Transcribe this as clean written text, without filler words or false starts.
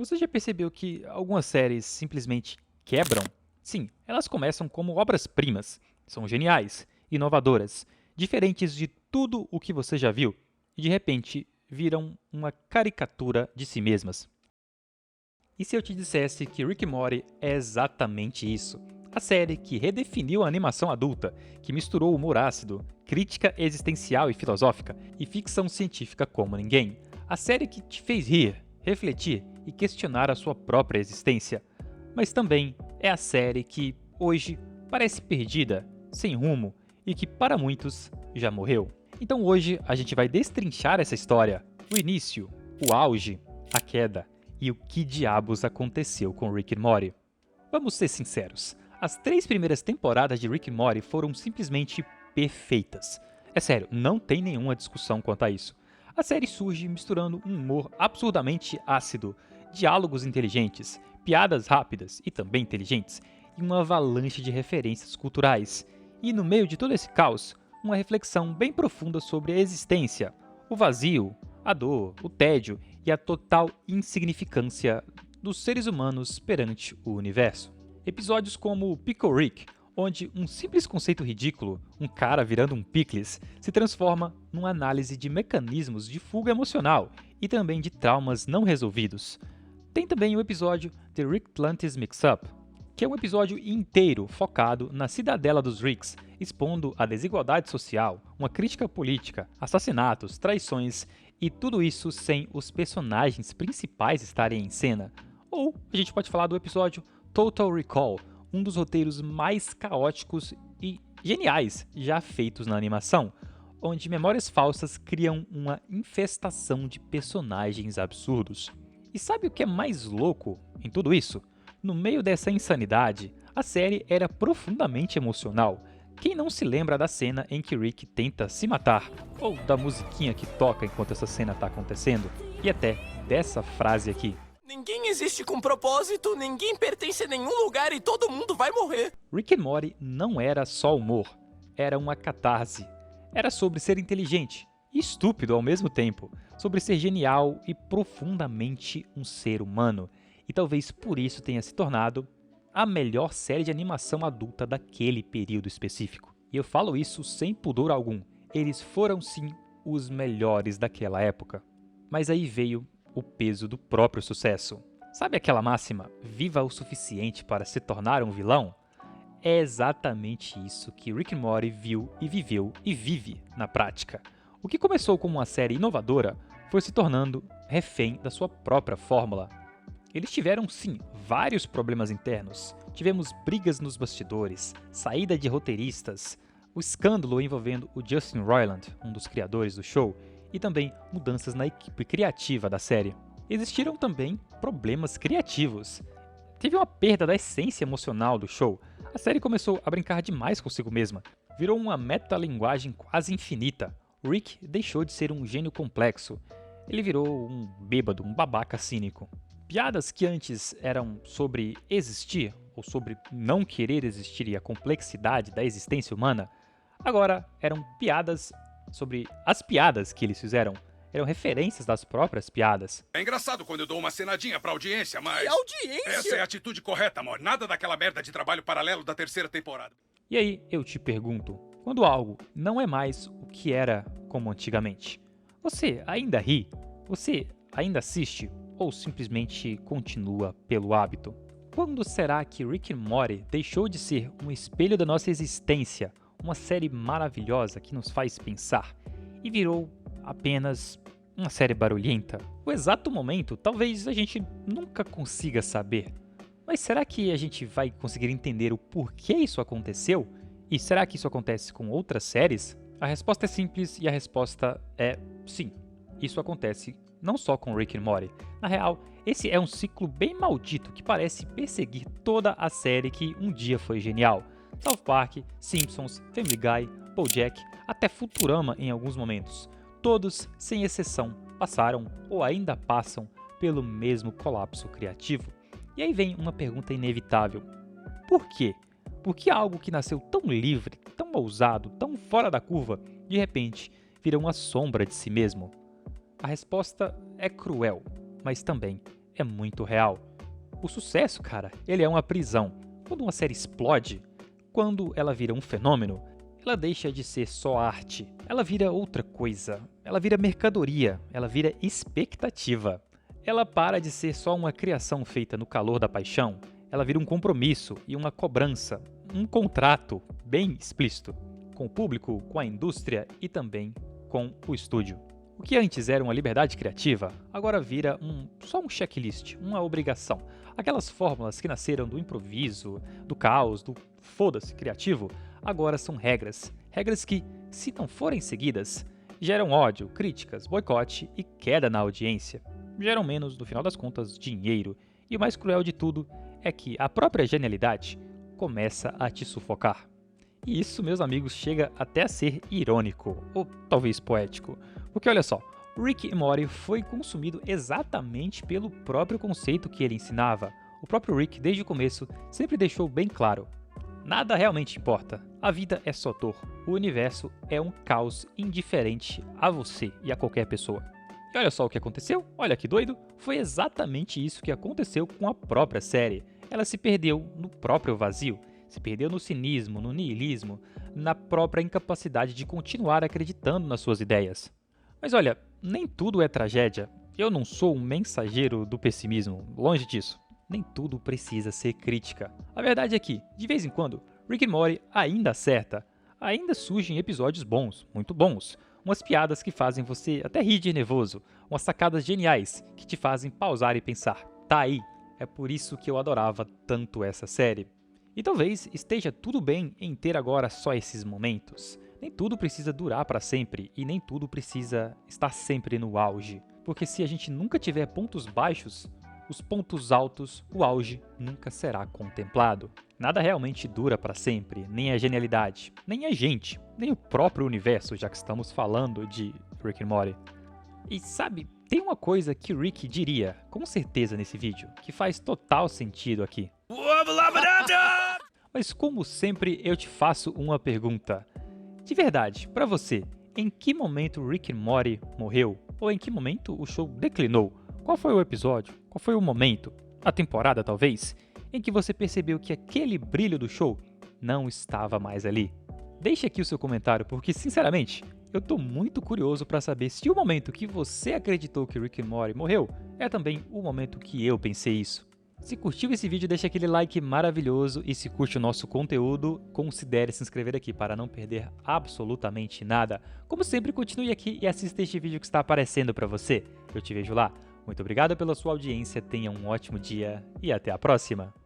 Você já percebeu que algumas séries simplesmente quebram? Sim, elas começam como obras-primas. São geniais, inovadoras, diferentes de tudo o que você já viu e de repente viram uma caricatura de si mesmas. E se eu te dissesse que Rick and Morty é exatamente isso? A série que redefiniu a animação adulta, que misturou humor ácido, crítica existencial e filosófica e ficção científica como ninguém. A série que te fez rir, refletir e questionar a sua própria existência. Mas também é a série que, hoje, parece perdida, sem rumo e que, para muitos, já morreu. Então hoje a gente vai destrinchar essa história, o início, o auge, a queda e o que diabos aconteceu com Rick and Morty. Vamos ser sinceros, as 3 primeiras temporadas de Rick and Morty foram simplesmente perfeitas. É sério, não tem nenhuma discussão quanto a isso. A série surge misturando um humor absurdamente ácido, diálogos inteligentes, piadas rápidas e também inteligentes, e uma avalanche de referências culturais. E no meio de todo esse caos, uma reflexão bem profunda sobre a existência, o vazio, a dor, o tédio e a total insignificância dos seres humanos perante o universo. Episódios como Pickle Rick, onde um simples conceito ridículo, um cara virando um picles, se transforma numa análise de mecanismos de fuga emocional e também de traumas não resolvidos. Tem também o episódio The Rick Atlantis Mix-Up, que é um episódio inteiro focado na cidadela dos Ricks, expondo a desigualdade social, uma crítica política, assassinatos, traições e tudo isso sem os personagens principais estarem em cena. Ou a gente pode falar do episódio Total Recall, um dos roteiros mais caóticos e geniais já feitos na animação, onde memórias falsas criam uma infestação de personagens absurdos. E sabe o que é mais louco em tudo isso? No meio dessa insanidade, a série era profundamente emocional. Quem não se lembra da cena em que Rick tenta se matar, ou da musiquinha que toca enquanto essa cena está acontecendo, e até dessa frase aqui. Ninguém existe com propósito, ninguém pertence a nenhum lugar e todo mundo vai morrer. Rick and Morty não era só humor, era uma catarse. Era sobre ser inteligente e estúpido ao mesmo tempo, sobre ser genial e profundamente um ser humano. E talvez por isso tenha se tornado a melhor série de animação adulta daquele período específico. E eu falo isso sem pudor algum, eles foram sim os melhores daquela época. Mas aí veio o peso do próprio sucesso. Sabe aquela máxima, viva o suficiente para se tornar um vilão? É exatamente isso que Rick and Morty viu e viveu e vive na prática. O que começou como uma série inovadora foi se tornando refém da sua própria fórmula. Eles tiveram sim vários problemas internos. Tivemos brigas nos bastidores, saída de roteiristas, o escândalo envolvendo o Justin Roiland, um dos criadores do show, e também mudanças na equipe criativa da série. Existiram também problemas criativos. Teve uma perda da essência emocional do show. A série começou a brincar demais consigo mesma. Virou uma metalinguagem quase infinita. Rick deixou de ser um gênio complexo. Ele virou um bêbado, um babaca cínico. Piadas que antes eram sobre existir ou sobre não querer existir e a complexidade da existência humana, agora eram piadas sobre as piadas que eles fizeram. Eram referências das próprias piadas. É engraçado quando eu dou uma cenadinha pra audiência, mas... E audiência? Essa é a atitude correta, amor. Nada daquela merda de trabalho paralelo da 3ª temporada. E aí eu te pergunto, quando algo não é mais o que era como antigamente, você ainda ri? Você ainda assiste? Ou simplesmente continua pelo hábito? Quando será que Rick and Morty deixou de ser um espelho da nossa existência, uma série maravilhosa que nos faz pensar, e virou apenas uma série barulhenta? O exato momento talvez a gente nunca consiga saber. Mas será que a gente vai conseguir entender o porquê isso aconteceu? E será que isso acontece com outras séries? A resposta é simples e a resposta é sim. Isso acontece não só com Rick and Morty. Na real, esse é um ciclo bem maldito que parece perseguir toda a série que um dia foi genial. South Park, Simpsons, Family Guy, BoJack, até Futurama em alguns momentos. Todos, sem exceção, passaram ou ainda passam pelo mesmo colapso criativo. E aí vem uma pergunta inevitável. Por quê? Por que algo que nasceu tão livre, tão ousado, tão fora da curva, de repente vira uma sombra de si mesmo? A resposta é cruel, mas também é muito real. O sucesso, cara, ele é uma prisão. Quando uma série explode, quando ela vira um fenômeno, ela deixa de ser só arte. Ela vira outra coisa. Ela vira mercadoria. Ela vira expectativa. Ela para de ser só uma criação feita no calor da paixão. Ela vira um compromisso e uma cobrança, um contrato bem explícito, com o público, com a indústria e também com o estúdio. O que antes era uma liberdade criativa, agora vira só um checklist, uma obrigação. Aquelas fórmulas que nasceram do improviso, do caos, do foda-se criativo, agora são regras. Regras que, se não forem seguidas, geram ódio, críticas, boicote e queda na audiência. Geram menos, no final das contas, dinheiro. E o mais cruel de tudo é que a própria genialidade começa a te sufocar. E isso, meus amigos, chega até a ser irônico, ou talvez poético. Porque olha só, Rick e Morty foi consumido exatamente pelo próprio conceito que ele ensinava. O próprio Rick, desde o começo, sempre deixou bem claro: nada realmente importa. A vida é só dor. O universo é um caos indiferente a você e a qualquer pessoa. E olha só o que aconteceu, olha que doido, foi exatamente isso que aconteceu com a própria série. Ela se perdeu no próprio vazio, se perdeu no cinismo, no niilismo, na própria incapacidade de continuar acreditando nas suas ideias. Mas olha, nem tudo é tragédia. Eu não sou um mensageiro do pessimismo, longe disso. Nem tudo precisa ser crítica. A verdade é que, de vez em quando, Rick and Morty ainda acerta. Ainda surgem episódios bons, muito bons. Umas piadas que fazem você até rir de nervoso. Umas sacadas geniais que te fazem pausar e pensar: tá aí, é por isso que eu adorava tanto essa série. E talvez esteja tudo bem em ter agora só esses momentos. Nem tudo precisa durar para sempre e nem tudo precisa estar sempre no auge. Porque se a gente nunca tiver pontos baixos, os pontos altos, o auge nunca será contemplado. Nada realmente dura para sempre, nem a genialidade, nem a gente, nem o próprio universo, já que estamos falando de Rick and Morty. E sabe, tem uma coisa que Rick diria, com certeza nesse vídeo, que faz total sentido aqui. Mas como sempre, eu te faço uma pergunta. De verdade, pra você, em que momento Rick and Morty morreu? Ou em que momento o show declinou? Qual foi o episódio? Qual foi o momento? A temporada, talvez? Em que você percebeu que aquele brilho do show não estava mais ali? Deixe aqui o seu comentário, porque, sinceramente, eu tô muito curioso para saber se o momento que você acreditou que Rick and Morty morreu é também o momento que eu pensei isso. Se curtiu esse vídeo, deixa aquele like maravilhoso e se curte o nosso conteúdo, considere se inscrever aqui para não perder absolutamente nada. Como sempre, continue aqui e assista este vídeo que está aparecendo para você. Eu te vejo lá. Muito obrigado pela sua audiência, tenha um ótimo dia e até a próxima!